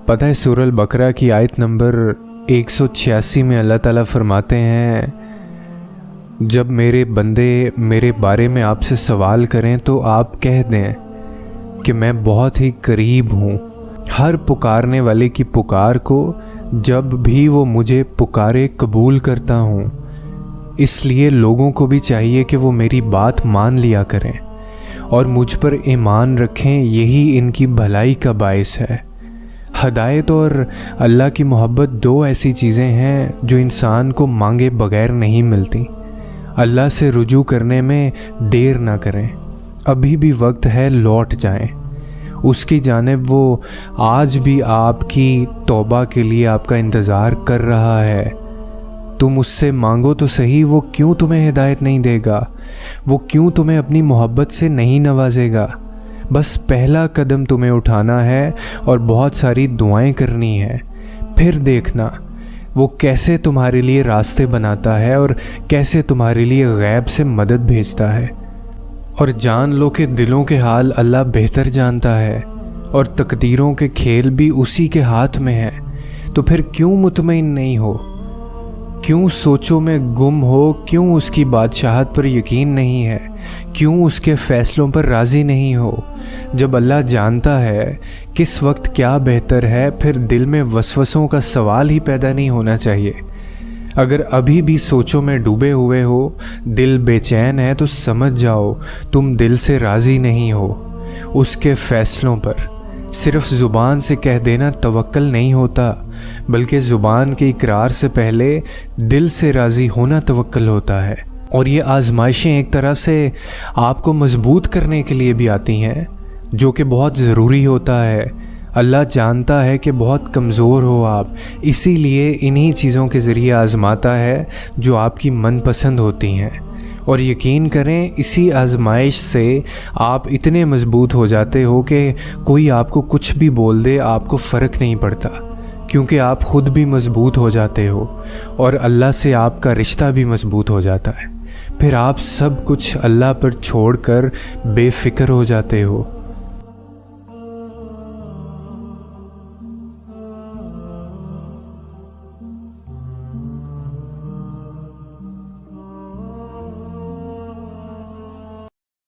पता है सूरह अल-बकरा की आयत नंबर 186 में अल्लाह ताला फरमाते हैं, जब मेरे बंदे मेरे बारे में आपसे सवाल करें तो आप कह दें कि मैं बहुत ही करीब हूँ हर पुकारने वाले की पुकार को, जब भी वो मुझे पुकारे कबूल करता हूँ। इसलिए लोगों को भी चाहिए कि वो मेरी बात मान लिया करें और मुझ पर ईमान रखें, यही इनकी भलाई का बायस है। हदायत और अल्लाह की मोहब्बत दो ऐसी चीज़ें हैं जो इंसान को मांगे बगैर नहीं मिलती। अल्लाह से रुजू करने में देर ना करें, अभी भी वक्त है, लौट जाएं उसकी जानिब। वो आज भी आपकी तौबा के लिए आपका इंतज़ार कर रहा है। तुम उससे मांगो तो सही, वो क्यों तुम्हें हिदायत नहीं देगा? वो क्यों तुम्हें अपनी मोहब्बत से नहीं नवाजेगा? बस पहला कदम तुम्हें उठाना है और बहुत सारी दुआएं करनी है, फिर देखना वो कैसे तुम्हारे लिए रास्ते बनाता है और कैसे तुम्हारे लिए गैब से मदद भेजता है। और जान लो कि दिलों के हाल अल्लाह बेहतर जानता है और तकदीरों के खेल भी उसी के हाथ में है। तो फिर क्यों मुतमईन नहीं हो? क्यों सोचों में गुम हो? क्यों उसकी बादशाहत पर यकीन नहीं है? क्यों उसके फ़ैसलों पर राज़ी नहीं हो? जब अल्लाह जानता है किस वक्त क्या बेहतर है, फिर दिल में वसवसों का सवाल ही पैदा नहीं होना चाहिए। अगर अभी भी सोचों में डूबे हुए हो, दिल बेचैन है, तो समझ जाओ तुम दिल से राज़ी नहीं हो उसके फ़ैसलों पर। सिर्फ़ ज़ुबान से कह देना तवक्कल नहीं होता, बल्कि ज़ुबान के इकरार से पहले दिल से राज़ी होना तवक्कल होता है। और ये आजमाइशें एक तरह से आपको मजबूत करने के लिए भी आती हैं, जो कि बहुत ज़रूरी होता है। अल्लाह जानता है कि बहुत कमज़ोर हो आप, इसीलिए इन्हीं चीज़ों के ज़रिए आज़माता है जो आपकी मनपसंद होती हैं। और यकीन करें, इसी आजमाइश से आप इतने मजबूत हो जाते हो कि कोई आपको कुछ भी बोल दे, आपको फ़र्क नहीं पड़ता, क्योंकि आप ख़ुद भी मजबूत हो जाते हो और अल्लाह से आपका रिश्ता भी मजबूत हो जाता है। फिर आप सब कुछ अल्लाह पर छोड़कर बेफ़िक्र हो जाते हो।